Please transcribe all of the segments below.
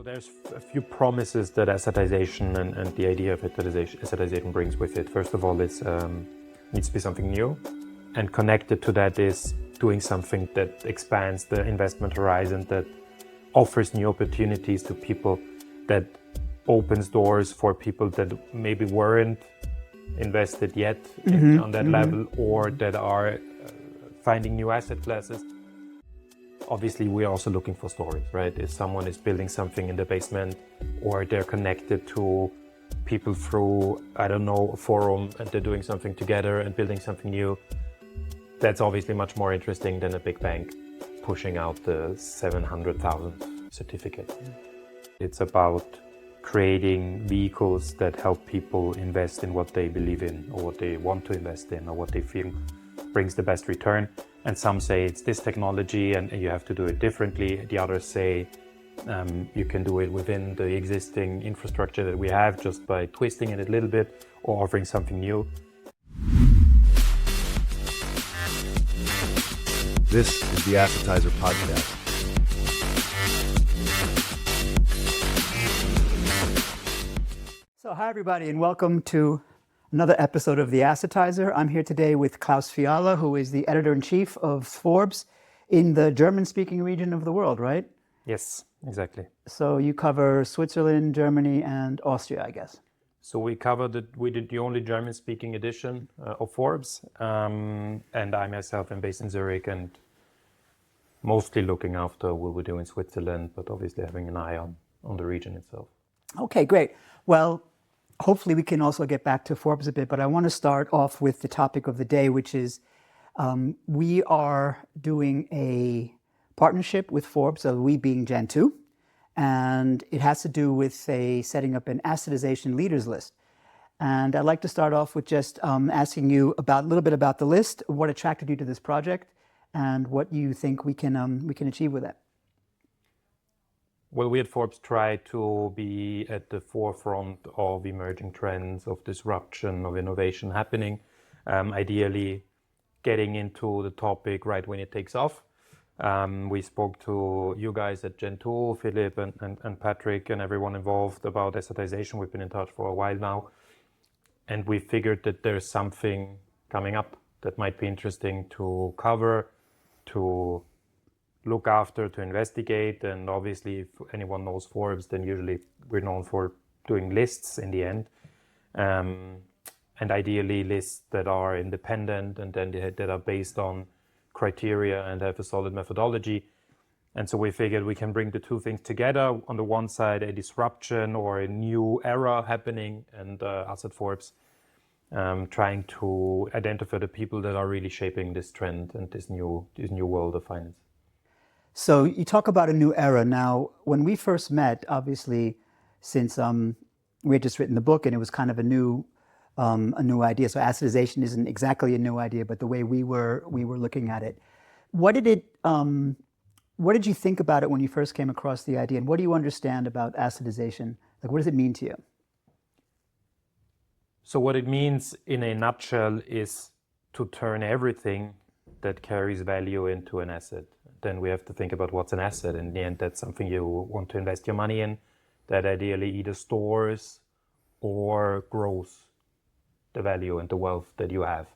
there's a few promises that assetization and the idea of assetization brings with it. First of all, it needs to be something new, and connected to that is doing something that expands the investment horizon, that offers new opportunities to people, that opens doors for people that maybe weren't invested yet on that level, or that are finding new asset classes. Obviously, we're also looking for stories, right? If someone is building something in the basement, or they're connected to people through, I don't know, a forum, and they're doing something together and building something new, that's obviously much more interesting than a big bank pushing out the 700,000 certificate. It's about creating vehicles that help people invest in what they believe in, or what they want to invest in, or what they feel brings the best return. And some say it's this technology and you have to do it differently. The others say you can do it within the existing infrastructure that we have, just by twisting it a little bit or offering something new. This is the Assetizer Podcast. So hi everybody, and welcome to another episode of the Assetizer. I'm here today with Klaus Fiala, who is the editor-in-chief of Forbes in the German-speaking region of the world, right? Yes, exactly. So you cover Switzerland, Germany, and Austria, I guess. So we did the only German-speaking edition of Forbes, and I myself am based in Zurich and mostly looking after what we do in Switzerland, but obviously having an eye on the region itself. Okay, great. Well, hopefully we can also get back to Forbes a bit, but I want to start off with the topic of the day, which is we are doing a partnership with Forbes, so we being GenTwo, and it has to do with setting up an Assetization Leaders List. And I'd like to start off with just asking you a little bit about the list, what attracted you to this project, and what you think we can achieve with it. Well, we at Forbes try to be at the forefront of emerging trends, of disruption, of innovation happening, ideally getting into the topic right when it takes off. We spoke to you guys at GenTwo, Philip and Patrick and everyone involved about assetization. We've been in touch for a while now, and we figured that there's something coming up that might be interesting to cover, to look after, to investigate. And obviously, if anyone knows Forbes, then usually we're known for doing lists in the end, and ideally lists that are independent and then that are based on criteria and have a solid methodology. And so we figured we can bring the two things together. On the one side, a disruption or a new era happening, and us at Forbes trying to identify the people that are really shaping this trend and this new world of finance. So you talk about a new era. Now, when we first met, obviously, since we had just written the book and it was kind of a new idea. So assetization isn't exactly a new idea, but the way we were looking at it. What did you think about it when you first came across the idea, and what do you understand about assetization? Like, what does it mean to you? So what it means in a nutshell is to turn everything that carries value into an asset. Then we have to think about what's an asset. In the end, that's something you want to invest your money in, that ideally either stores or grows the value and the wealth that you have.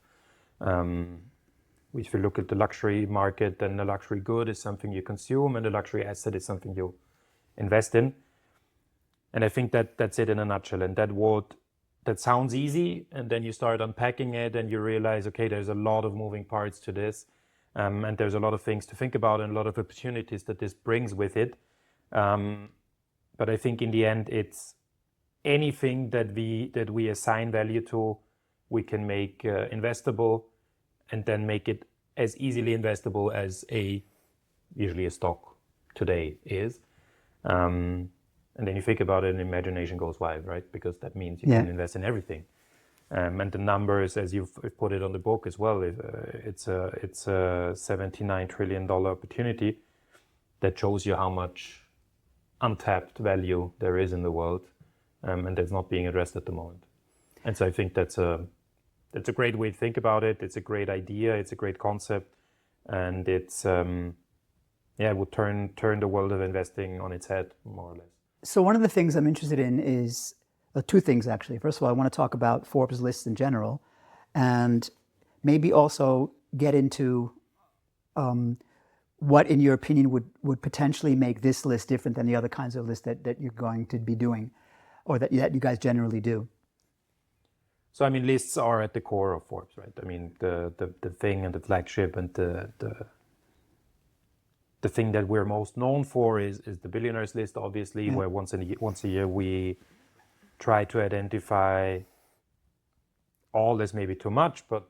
If you look at the luxury market, then the luxury good is something you consume, and the luxury asset is something you invest in. And I think that's it in a nutshell. And that sounds easy, and then you start unpacking it and you realize, okay, there's a lot of moving parts to this, and there's a lot of things to think about and a lot of opportunities that this brings with it. But I think in the end, it's anything that we assign value to, we can make investable, and then make it as easily investable as usually a stock today is. And then you think about it and imagination goes wild, right? Because that means you can invest in everything. And the numbers, as you've put it on the book as well, it's a $79 trillion opportunity that shows you how much untapped value there is in the world, and that's not being addressed at the moment. And so I think that's a great way to think about it. It's a great idea. It's a great concept, and it would turn the world of investing on its head, more or less. So one of the things I'm interested in is two things, actually. First of all, I want to talk about Forbes lists in general, and maybe also get into what, in your opinion, would potentially make this list different than the other kinds of lists that you're going to be doing, or that you guys generally do. So, I mean, lists are at the core of Forbes, right? I mean, the thing and the flagship and the thing that we're most known for is the Billionaires list, obviously, where once a year we try to identify all. Is maybe too much, but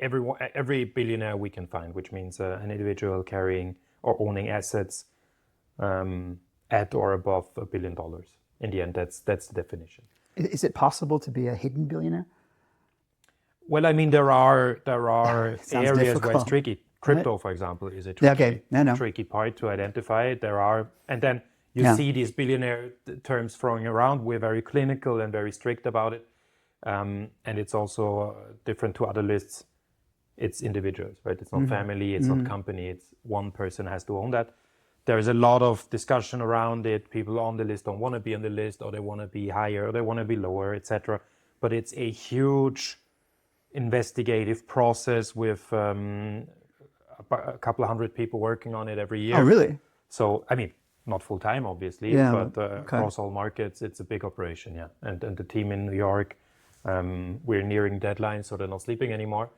every billionaire we can find, which means an individual carrying or owning assets at or above $1 billion. In the end, that's the definition. Is it possible to be a hidden billionaire? Well, I mean, there are areas difficult. where it's tricky. Crypto, for example, is a tricky part to identify. And then you see these billionaire terms throwing around. We're very clinical and very strict about it. And it's also different to other lists. It's individuals, right? It's not family, it's not company. It's one person has to own that. There's a lot of discussion around it. People on the list don't want to be on the list, or they want to be higher, or they want to be lower, etc. But it's a huge investigative process with a couple of hundred people working on it every year. Oh, really? So, I mean, not full time, obviously, but across all markets, it's a big operation, yeah. And the team in New York, we're nearing deadline, so they're not sleeping anymore.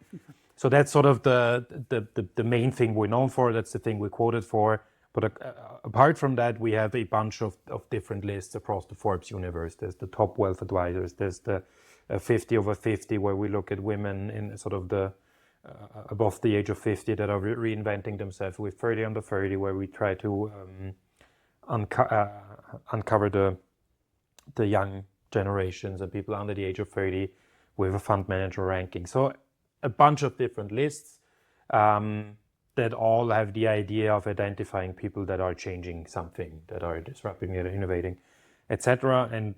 So that's sort of the main thing we're known for. That's the thing we're quoted for. But apart from that, we have a bunch of different lists across the Forbes universe. There's the top wealth advisors. There's the 50 over 50, where we look at women in sort of the above the age of 50 that are reinventing themselves. With 30 under 30, where we try to uncover the young generations and people under the age of 30 with a fund manager ranking. So a bunch of different lists that all have the idea of identifying people that are changing something, that are disrupting, that are innovating, etc. And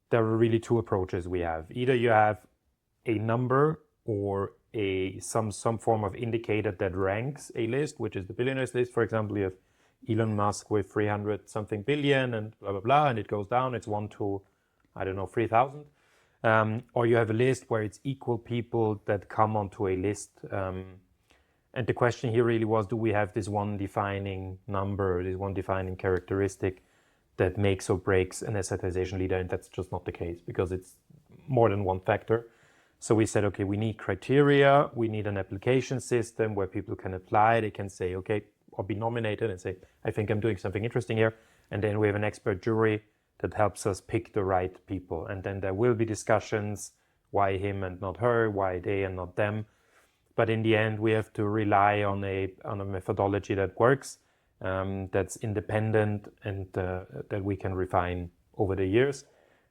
there are really two approaches we have. Either you have a number or some form of indicator that ranks a list, which is the Billionaires list. For example, you have Elon Musk with 300 something billion and blah, blah, blah, and it goes down. It's 1 to, 3,000. Or you have a list where it's equal people that come onto a list. And the question here really was, do we have this one defining number, this one defining characteristic that makes or breaks an assetization leader? And that's just not the case, because it's more than one factor. So we said, okay, we need criteria, we need an application system where people can apply, they can say, okay, or be nominated and say, I think I'm doing something interesting here. And then we have an expert jury that helps us pick the right people. And then there will be discussions, why him and not her, why they and not them. But in the end, we have to rely on a methodology that works, that's independent, and that we can refine over the years.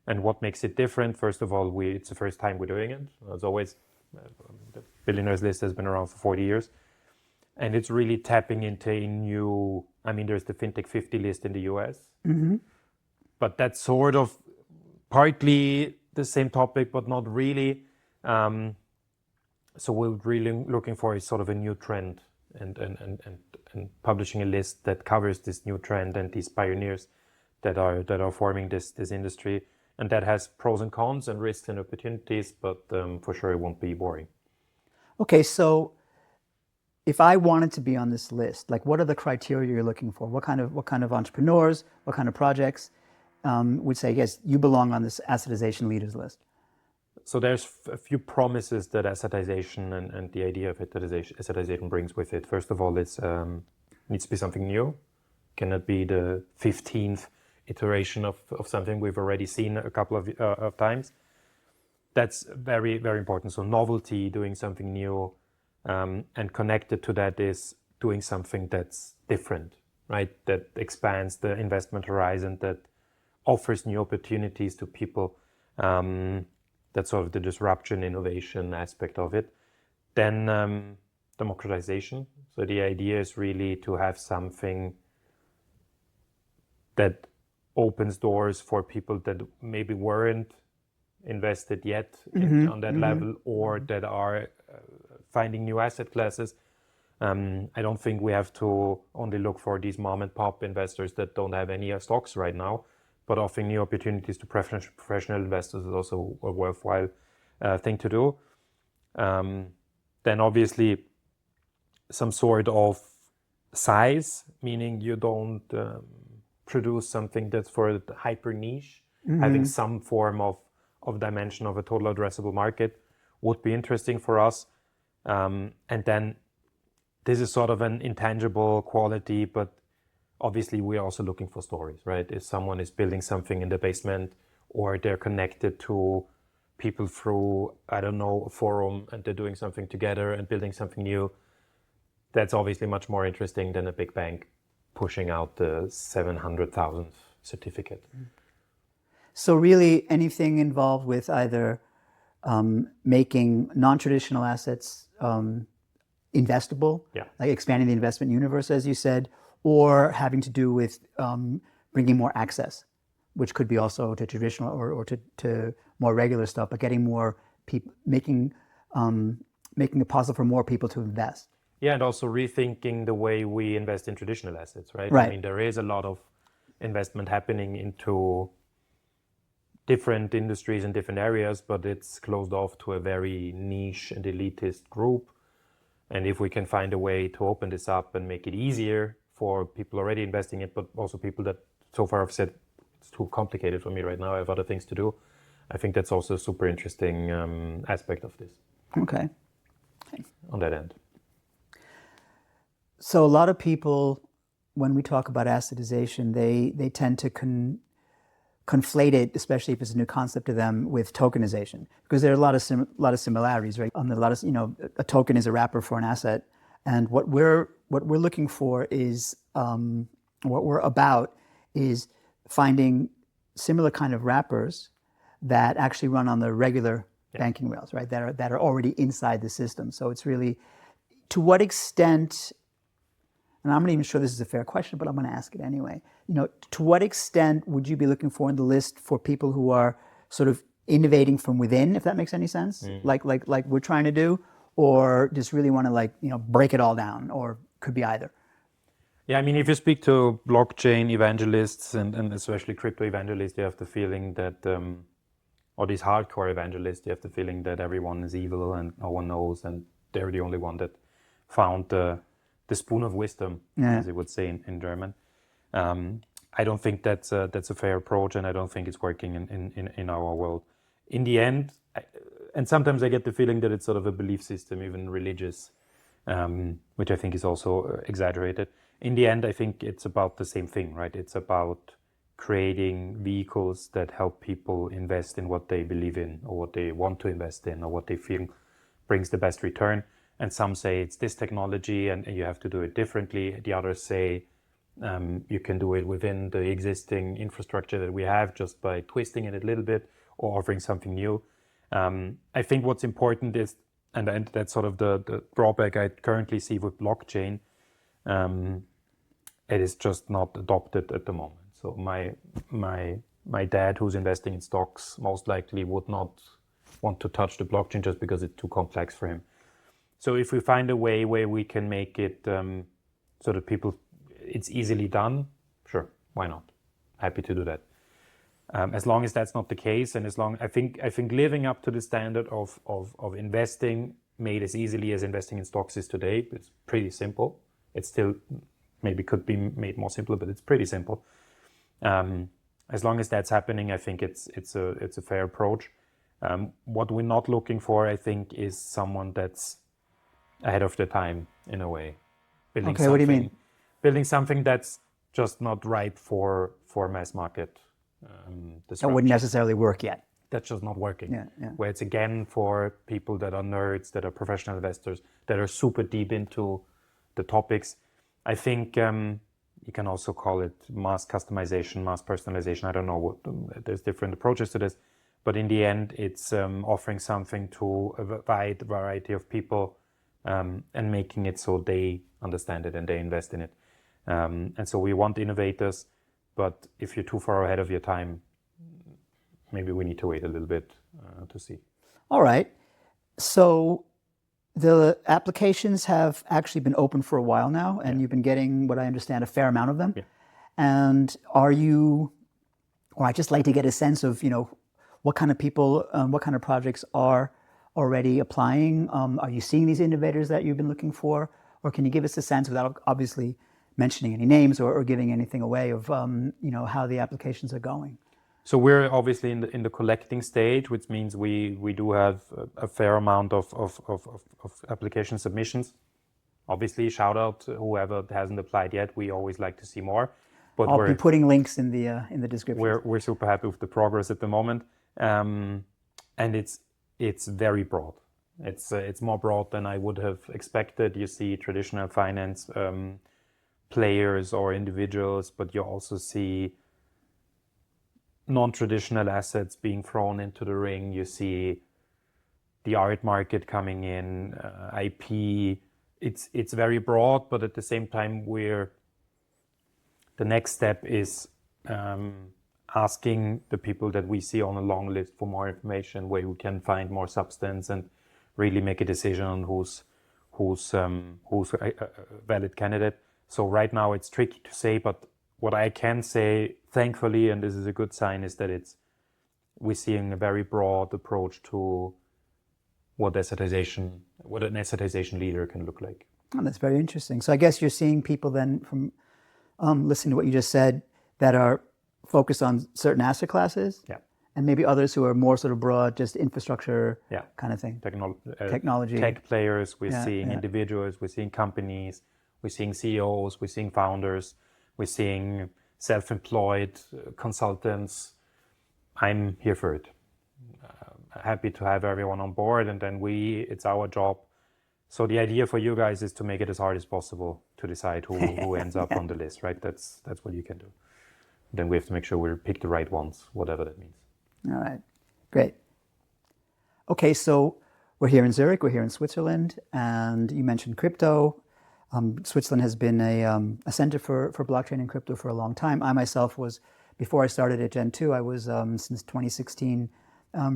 And what makes it different? First of all, it's the first time we're doing it. As always, the Billionaires list has been around for 40 years. And it's really tapping into a new, there's the FinTech 50 list in the US. Mm-hmm. But that's sort of partly the same topic, but not really. So we're really looking for a sort of a new trend and publishing a list that covers this new trend and these pioneers that are forming this industry. And that has pros and cons and risks and opportunities, but for sure it won't be boring. Okay, so if I wanted to be on this list, like, what are the criteria you're looking for? What kind of entrepreneurs, what kind of projects would say, yes, you belong on this Assetization Leaders List? So there's a few promises that assetization and the idea of assetization brings with it. First of all, it needs to be something new. Cannot be the 15th iteration of something we've already seen a couple of times. That's very, very important. So novelty, doing something new, and connected to that is doing something that's different, right? That expands the investment horizon, that offers new opportunities to people. That's sort of the disruption, innovation aspect of it. Then democratization. So the idea is really to have something that opens doors for people that maybe weren't invested yet on that level, or that are finding new asset classes, I don't think we have to only look for these mom and pop investors that don't have any stocks right now, but offering new opportunities to professional investors is also a worthwhile thing to do. Then obviously some sort of size, meaning you don't produce something that's for hyper niche, having some form of dimension of a total addressable market would be interesting for us. And then this is sort of an intangible quality, but obviously we're also looking for stories, right? If someone is building something in the basement, or they're connected to people through, I don't know, a forum, and they're doing something together and building something new, that's obviously much more interesting than a big bank pushing out the 700,000 certificate. So really anything involved with either making non-traditional assets investable, like expanding the investment universe, as you said, or having to do with bringing more access, which could be also to traditional or to more regular stuff, but getting more people, making it possible for more people to invest. Yeah, and also rethinking the way we invest in traditional assets, right? Right. I mean, there is a lot of investment happening into different industries and different areas, but it's closed off to a very niche and elitist group. And if we can find a way to open this up and make it easier for people already investing in it, but also people that so far have said it's too complicated for me right now, I have other things to do, I think that's also a super interesting aspect of this. Okay. On that end. So a lot of people, when we talk about assetization, they tend to conflate it, especially if it's a new concept to them, with tokenization, because there are a lot of similarities, right? A token is a wrapper for an asset, and what we're looking for is what we're about is finding similar kind of wrappers that actually run on the regular banking rails, right? That are already inside the system. So it's really, to what extent, and I'm not even sure this is a fair question, but I'm going to ask it anyway. To what extent would you be looking for in the list for people who are sort of innovating from within, if that makes any sense, like we're trying to do, or just really want to break it all down, or could be either? Yeah, I mean, if you speak to blockchain evangelists and especially crypto evangelists, you have the feeling that, or these hardcore evangelists, you have the feeling that everyone is evil and no one knows, and they're the only one that found the spoon of wisdom, as they would say in German. I don't think that's a fair approach, and I don't think it's working in our world. In the end, and sometimes I get the feeling that it's sort of a belief system, even religious, which I think is also exaggerated. In the end, I think it's about the same thing, right? It's about creating vehicles that help people invest in what they believe in, or what they want to invest in, or what they feel brings the best return. And some say it's this technology and you have to do it differently. The others say you can do it within the existing infrastructure that we have just by twisting it a little bit or offering something new. I think what's important is, and that's sort of the drawback I currently see with blockchain, it is just not adopted at the moment. So my dad, who's investing in stocks, most likely would not want to touch the blockchain just because it's too complex for him. So if we find a way where we can make it so that it's easily done, sure, why not? Happy to do that. As long as that's not the case, and I think living up to the standard of investing made as easily as investing in stocks is today, it's pretty simple. It still maybe could be made more simple, but it's pretty simple. As long as that's happening, I think it's a fair approach. What we're not looking for, I think, is someone that's ahead of the time in a way. Okay, what do you mean? Building something that's just not right for mass market. That wouldn't necessarily work yet. That's just not working. Yeah. Where it's again for people that are nerds, that are professional investors, that are super deep into the topics. I think you can also call it mass customization, mass personalization. I don't know there's different approaches to this, but in the end, it's offering something to a wide variety of people and making it so they understand it and they invest in it. And so we want innovators, but if you're too far ahead of your time, maybe we need to wait a little bit to see. All right. So The applications have actually been open for a while now, and you've been getting, what I understand, a fair amount of them. Yeah. And I'd just like to get a sense of, what kind of people, what kind of projects are already applying? Are you seeing these innovators that you've been looking for? Or can you give us a sense, without obviously mentioning any names or giving anything away, of how the applications are going? So we're obviously in the collecting stage, which means we do have a fair amount of application submissions. Obviously, shout out to whoever hasn't applied yet. We always like to see more. But I'll be putting links in the description. we're super happy with the progress at the moment, and it's very broad. It's more broad than I would have expected. You see traditional finance players or individuals, but you also see non-traditional assets being thrown into the ring. You see the art market coming in, IP. It's very broad, but at the same time, the next step is asking the people that we see on a long list for more information, where we can find more substance and really make a decision on who's a valid candidate. So right now it's tricky to say, but what I can say, thankfully, and this is a good sign, is that we're seeing a very broad approach to what an assetization leader can look like. Oh, that's very interesting. So I guess you're seeing people then, from listening to what you just said, that are focused on certain asset classes, and maybe others who are more sort of broad, just infrastructure kind of thing. Technology. Tech players, we're seeing individuals, we're seeing companies, we're seeing CEOs, we're seeing founders, we're seeing self-employed consultants. I'm here for it. Happy to have everyone on board, and then it's our job. So the idea for you guys is to make it as hard as possible to decide who ends up on the list, right? That's what you can do. Then we have to make sure we pick the right ones, whatever that means. All right, great. Okay, so we're here in Zurich, we're here in Switzerland, and you mentioned crypto. Switzerland has been a center for blockchain and crypto for a long time. I myself was, before I started at GenTwo, I was since 2016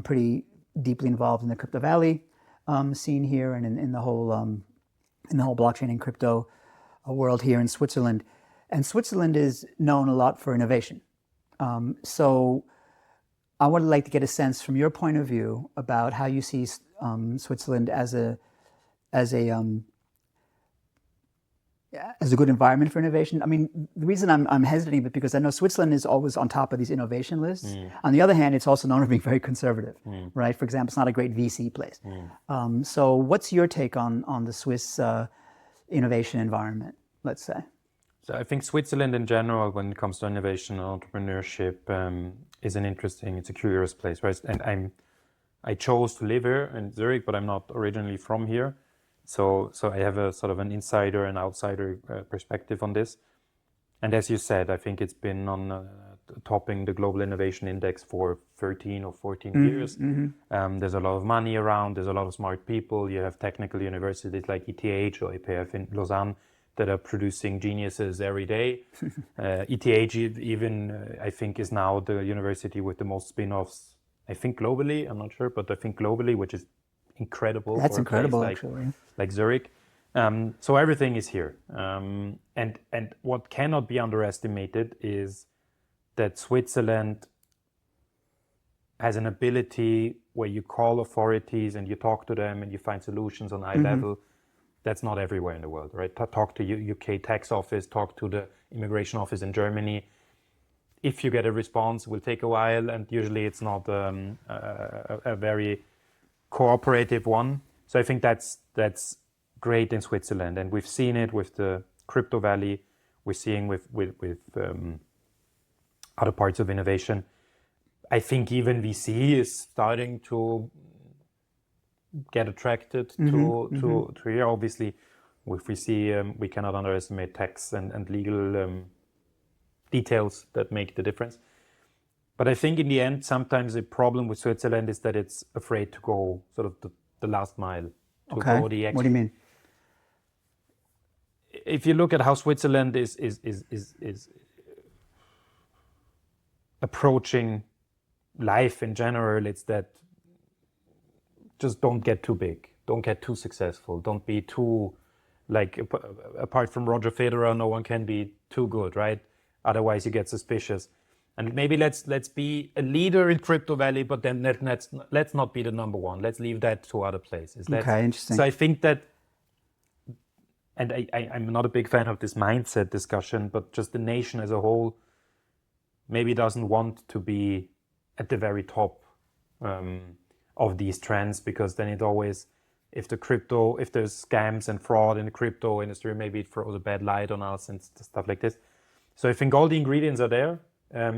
pretty deeply involved in the Crypto Valley scene here, and in the whole blockchain and crypto world here in Switzerland. And Switzerland is known a lot for innovation. So I would like to get a sense from your point of view about how you see Switzerland as a good environment for innovation. I mean, the reason I'm hesitating is because I know Switzerland is always on top of these innovation lists. On the other hand, it's also known for being very conservative, right? For example, it's not a great VC place. So what's your take on the Swiss innovation environment, let's say? So I think Switzerland in general, when it comes to innovation and entrepreneurship, is it's a curious place, right? And I chose to live here in Zurich, but I'm not originally from here. So I have a sort of an insider and outsider perspective on this. And as you said, I think it's been on topping the Global Innovation Index for 13 or 14 years. There's a lot of money around, there's a lot of smart people. You have technical universities like ETH or EPF in Lausanne that are producing geniuses every day. ETH even, I think, is now the university with the most spin-offs, I think globally, I'm not sure, but I think globally, which is incredible. That's incredible, like, actually. Like Zurich. So everything is here. And what cannot be underestimated is that Switzerland has an ability where you call authorities and you talk to them and you find solutions on eye level. That's not everywhere in the world, right? Talk to UK tax office, talk to the immigration office in Germany. If you get a response, it will take a while, and usually it's not a very cooperative one. So I think that's great in Switzerland, and we've seen it with the Crypto Valley. We're seeing with other parts of innovation. I think even VC is starting to get attracted to here. Obviously, with VC, we cannot underestimate tax and legal details that make the difference. But I think in the end, sometimes the problem with Switzerland is that it's afraid to go sort of the last mile. What do you mean? If you look at how Switzerland is approaching life in general, it's that just don't get too big. don't get too successful, don't be too, like, apart from Roger Federer, no one can be too good, right? Otherwise you get suspicious. And maybe let's be a leader in Crypto Valley, but then let's not be the number one. Let's leave that to other places. Okay, interesting. So I think that, and I'm not a big fan of this mindset discussion, but just the nation as a whole maybe doesn't want to be at the very top of these trends, because then it always, if there's scams and fraud in the crypto industry, maybe it throws a bad light on us and stuff like this. So I think all the ingredients are there,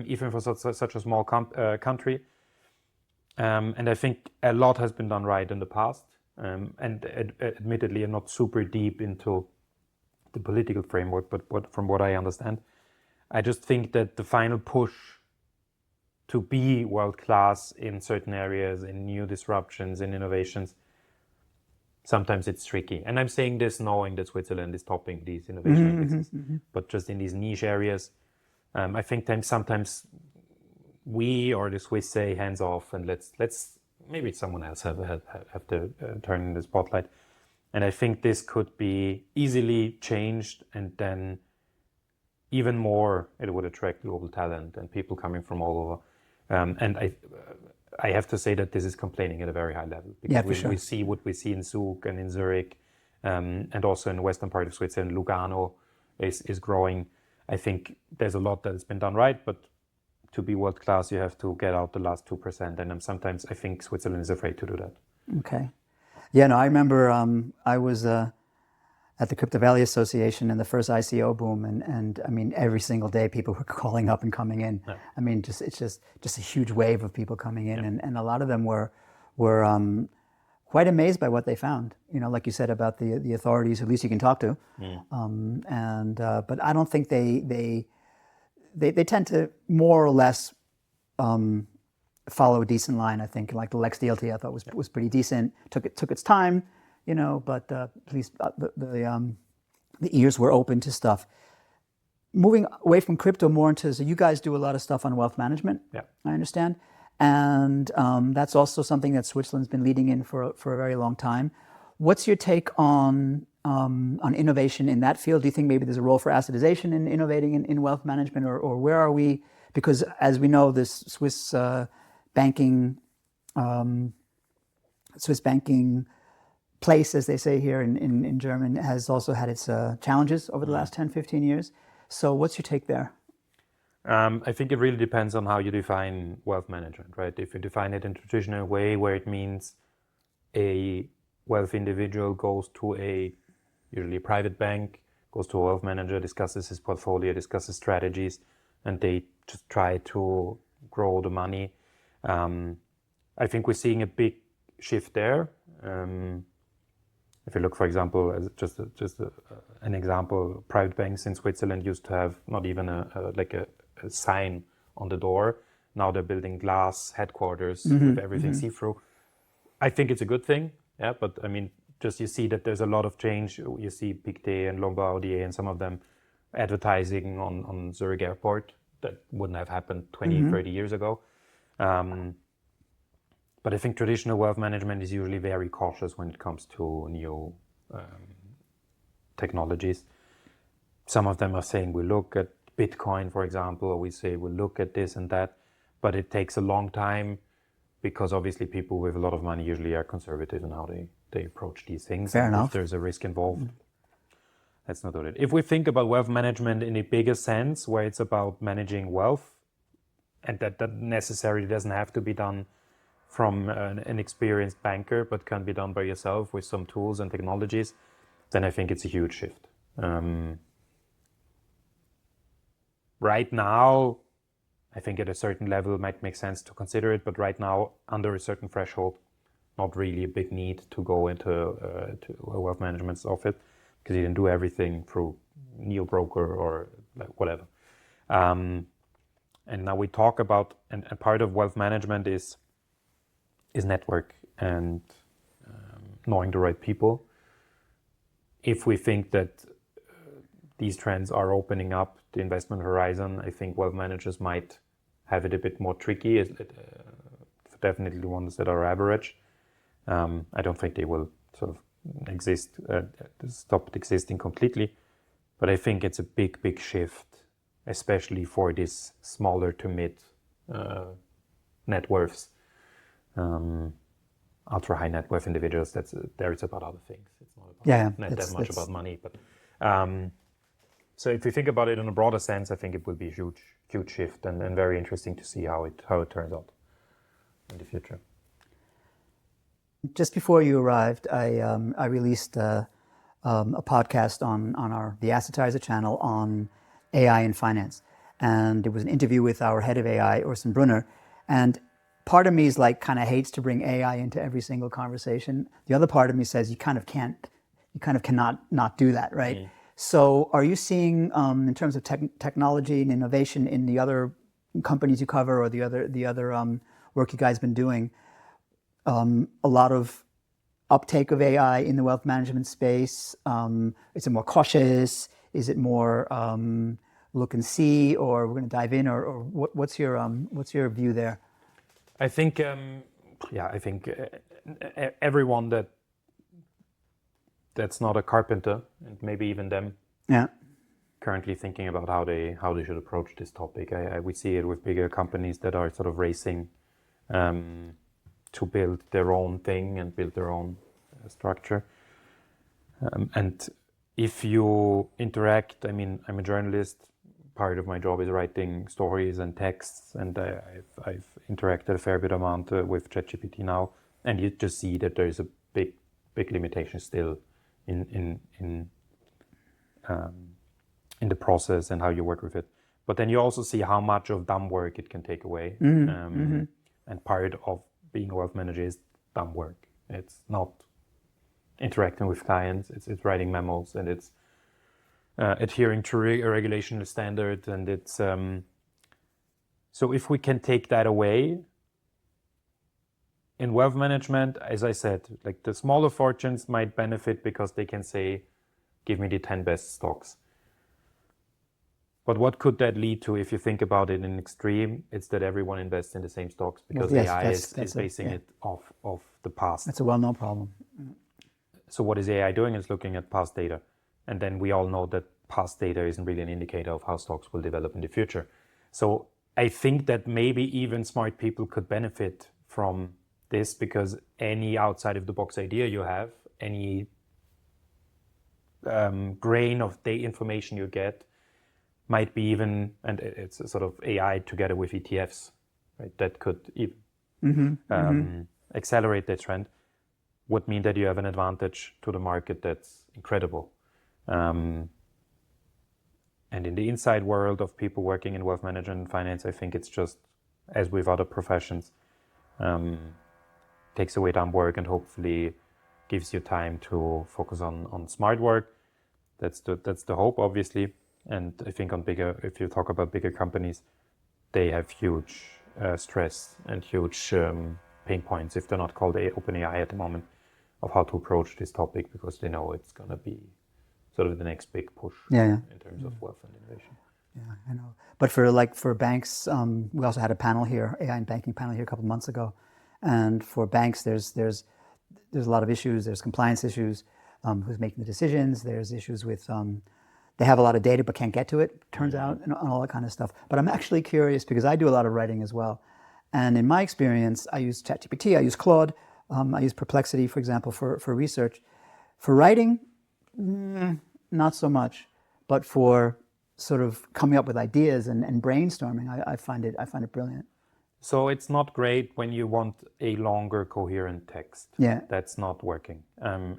even for such a small country. And I think a lot has been done right in the past. And admittedly, I'm not super deep into the political framework, but from what I understand, I just think that the final push to be world-class in certain areas, in new disruptions, in innovations, sometimes it's tricky. And I'm saying this knowing that Switzerland is topping these innovation indexes. But just in these niche areas, I think sometimes we or the Swiss say hands off, and let's maybe someone else have to turn in the spotlight. And I think this could be easily changed, and then even more it would attract global talent and people coming from all over. And I have to say that this is complaining at a very high level, because we see what we see in Zug and in Zurich, and also in the western part of Switzerland. Lugano is growing. I think there's a lot that has been done right, but to be world class, you have to get out the last 2%. And sometimes I think Switzerland is afraid to do that. Okay. Yeah, no, I remember I was at the Crypto Valley Association in the first ICO boom, and I mean, every single day people were calling up and coming in. Yeah. I mean, it's just a huge wave of people coming in, yeah. and a lot of them were quite amazed by what they found. You know, like you said about the authorities, at least you can talk to. But I don't think they tend to more or less follow a decent line. I think, like the Lex DLT, I thought was pretty decent. Took its time, you know, but at least the ears were open to stuff. Moving away from crypto more into, so you guys do a lot of stuff on wealth management. Yeah, I understand, and that's also something that Switzerland's been leading in for a very long time. What's your take on innovation in that field? Do you think maybe there's a role for assetization in innovating in wealth management, or where are we? Because as we know, this Swiss banking place, as they say here in German, has also had its challenges over the last 10, 15 years. So what's your take there? I think it really depends on how you define wealth management, right? If you define it in a traditional way, where it means a wealthy individual goes to usually a private bank, goes to a wealth manager, discusses his portfolio, discusses strategies, and they just try to grow the money. I think we're seeing a big shift there. If you look, for example, as just an example, private banks in Switzerland used to have not even a sign on the door. Now they're building glass headquarters with everything see-through. I think it's a good thing, yeah. But I mean, just you see that there's a lot of change. You see Pictet and Lombardier and some of them advertising on Zurich Airport. That wouldn't have happened 20, 30 years ago. But I think traditional wealth management is usually very cautious when it comes to new technologies. Some of them are saying we look at Bitcoin, for example, or we say we'll look at this and that, but it takes a long time, because obviously people with a lot of money usually are conservative in how they approach these things. Fair enough. If there's a risk involved, let's not do it. If we think about wealth management in a bigger sense, where it's about managing wealth, and that necessarily doesn't have to be done from an experienced banker, but can be done by yourself with some tools and technologies, then I think it's a huge shift. Right now, I think at a certain level it might make sense to consider it, but right now, under a certain threshold, not really a big need to go into a wealth management office, because you can do everything through neo-broker or whatever. And now we talk about, and part of wealth management is network and knowing the right people. If we think that these trends are opening up the investment horizon, I think wealth managers might have it a bit more tricky. Definitely the ones that are average. I don't think they will sort of stopped existing completely. But I think it's a big shift, especially for these smaller to mid net worths, ultra high net worth individuals. There it's about other things. It's not about that much about money. But so if you think about it in a broader sense, I think it will be a huge shift and very interesting to see how it turns out in the future. Just before you arrived, I released a podcast on the Assetization channel on AI in finance. And it was an interview with our head of AI, Orson Brunner. And part of me is like, kind of hates to bring AI into every single conversation. The other part of me says you kind of cannot not do that, right? Mm. So are you seeing, in terms of technology and innovation in the other companies you cover or the other work you guys been doing, a lot of uptake of AI in the wealth management space? Is it more cautious? Is it more look and see, or we're going to dive in, or what's your view there? I think everyone that's not a carpenter, and maybe even them, currently thinking about how they should approach this topic. We see it with bigger companies that are sort of racing to build their own thing and build their own structure. And if you interact, I mean, I'm a journalist. Part of my job is writing stories and texts, and I've interacted a fair bit amount with ChatGPT now, and you just see that there is a big limitation still in the process and how you work with it. But then you also see how much of dumb work it can take away. And part of being a wealth manager is dumb work. It's not interacting with clients, it's writing memos, and it's adhering to regulation standards, and it's so if we can take that away in wealth management, as I said, like the smaller fortunes might benefit because they can say, give me the 10 best stocks. But what could that lead to if you think about it in extreme? It's that everyone invests in the same stocks because AI is basing it off of the past. That's a well-known problem. So what is AI doing? It's looking at past data. And then we all know that past data isn't really an indicator of how stocks will develop in the future. So I think that maybe even smart people could benefit from this, because any outside of the box idea you have, any grain of the information you get, might be even, and it's a sort of AI together with ETFs, right? That could even accelerate that trend, would mean that you have an advantage to the market that's incredible. And in the inside world of people working in wealth management and finance, I think it's just, as with other professions, takes away dumb work and hopefully gives you time to focus on smart work. That's the hope, obviously. And I think if you talk about bigger companies, they have huge stress and huge pain points, if they're not called OpenAI at the moment, of how to approach this topic, because they know it's going to be sort of the next big push in terms of wealth and innovation. Yeah, I know. But for banks, we also had a panel here, AI and banking panel here a couple of months ago. And for banks, there's a lot of issues. There's compliance issues. Who's making the decisions? There's issues with they have a lot of data but can't get to it, turns out, and all that kind of stuff. But I'm actually curious because I do a lot of writing as well. And in my experience, I use ChatGPT, I use Claude, I use Perplexity, for example, for research. For writing, not so much. But for sort of coming up with ideas and brainstorming, I find it brilliant. So it's not great when you want a longer, coherent text. Yeah. That's not working.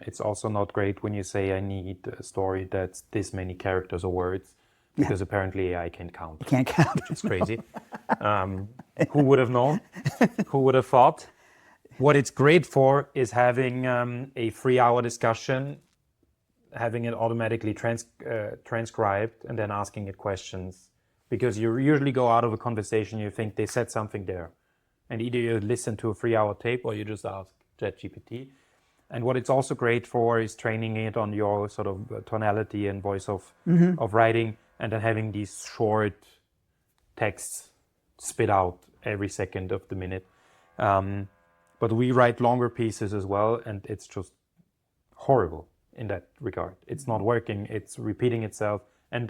It's also not great when you say, I need a story that's this many characters or words, because apparently AI can't count. You can't count. Which is crazy. Who would have known? Who would have thought? What it's great for is having a 3-hour discussion, having it automatically transcribed, and then asking it questions. Because you usually go out of a conversation, you think they said something there. And either you listen to a 3-hour tape or you just ask ChatGPT. And what it's also great for is training it on your sort of tonality and voice of writing, and then having these short texts spit out every second of the minute. But we write longer pieces as well, and it's just horrible in that regard. It's not working, it's repeating itself. And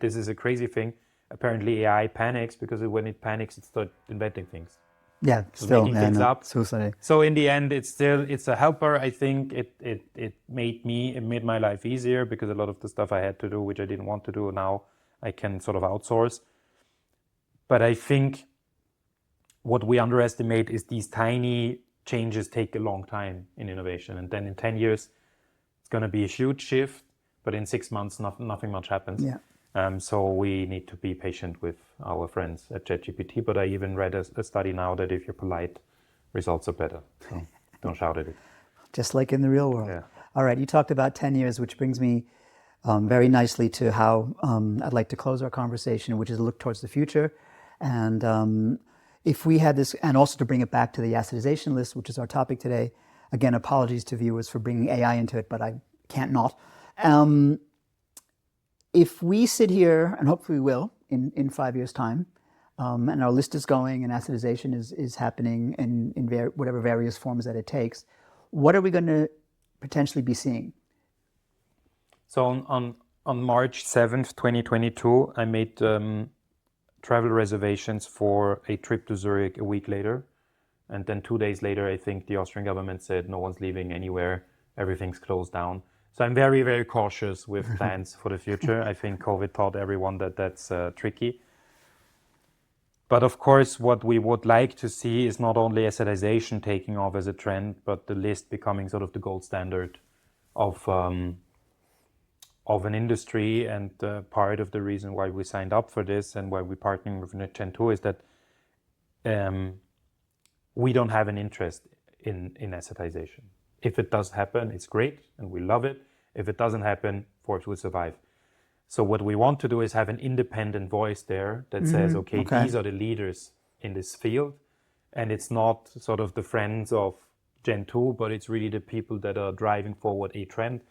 this is a crazy thing, apparently AI panics because when it panics, it starts inventing things. Yeah, still making things up. Suicide. So in the end, it's a helper. I think it made my life easier because a lot of the stuff I had to do, which I didn't want to do, now I can sort of outsource. But I think what we underestimate is these tiny changes take a long time in innovation. And then in 10 years, it's going to be a huge shift. But in 6 months, nothing much happens. Yeah. So we need to be patient with our friends at ChatGPT. But I even read a study now that if you're polite, results are better. So don't shout at it. Just like in the real world. Yeah. All right, you talked about 10 years, which brings me very nicely to how I'd like to close our conversation, which is a look towards the future. And if we had this, and also to bring it back to the assetization list, which is our topic today. Again, apologies to viewers for bringing AI into it, but I can't not. If we sit here, and hopefully we will, in 5 years' time, and our list is going and assetization is happening in whatever various forms that it takes, what are we going to potentially be seeing? So on March 7th, 2022, I made travel reservations for a trip to Zurich a week later. And then 2 days later, I think the Austrian government said no one's leaving anywhere, everything's closed down. So I'm very, very cautious with plans for the future. I think COVID taught everyone that that's tricky. But of course, what we would like to see is not only assetization taking off as a trend, but the list becoming sort of the gold standard of an industry. And part of the reason why we signed up for this and why we're partnering with GenTwo is that we don't have an interest in assetization. If it does happen, it's great and we love it. If it doesn't happen, Forbes will survive. So what we want to do is have an independent voice there that says, okay, these are the leaders in this field. And it's not sort of the friends of GenTwo, but it's really the people that are driving forward a trend.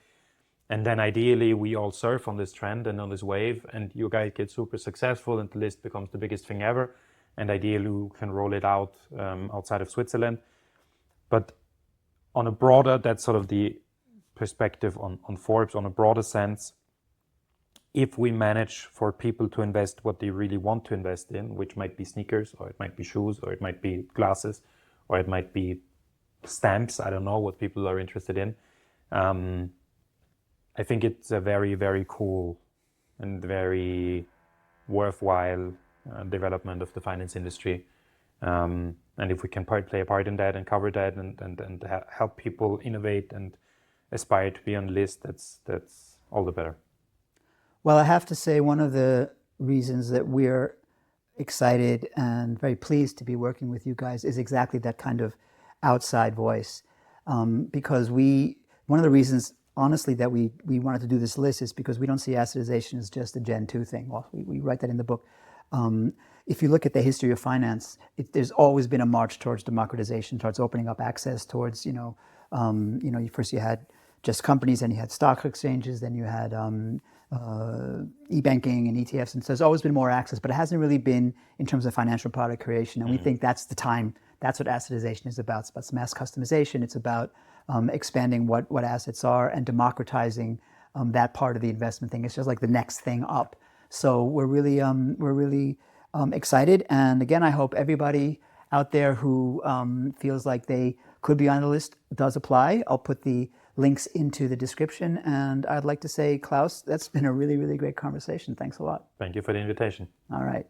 And then ideally, we all surf on this trend and on this wave, and you guys get super successful and the list becomes the biggest thing ever. And ideally, you can roll it out outside of Switzerland. But on a broader, that's sort of the perspective on Forbes, on a broader sense. If we manage for people to invest what they really want to invest in, which might be sneakers, or it might be shoes, or it might be glasses, or it might be stamps, I don't know what people are interested in. I think it's a very, very cool and very worthwhile development of the finance industry. And if we can play a part in that and cover that and help people innovate and aspire to be on the list, that's all the better. Well, I have to say one of the reasons that we're excited and very pleased to be working with you guys is exactly that kind of outside voice. Because one of the reasons, honestly, that we wanted to do this list is because we don't see assetization as just a Gen2 thing. Well, we write that in the book. If you look at the history of finance, there's always been a march towards democratization, towards opening up access, towards, first you had just companies, then you had stock exchanges, then you had e-banking and ETFs, and so there's always been more access, but it hasn't really been in terms of financial product creation, and we think that's the time. That's what assetization is about. It's about mass customization. It's about expanding what assets are and democratizing that part of the investment thing. It's just like the next thing up. So we're really excited. And again, I hope everybody out there who feels like they could be on the list does apply. I'll put the links into the description. And I'd like to say, Klaus, that's been a really, really great conversation. Thanks a lot. Thank you for the invitation. All right.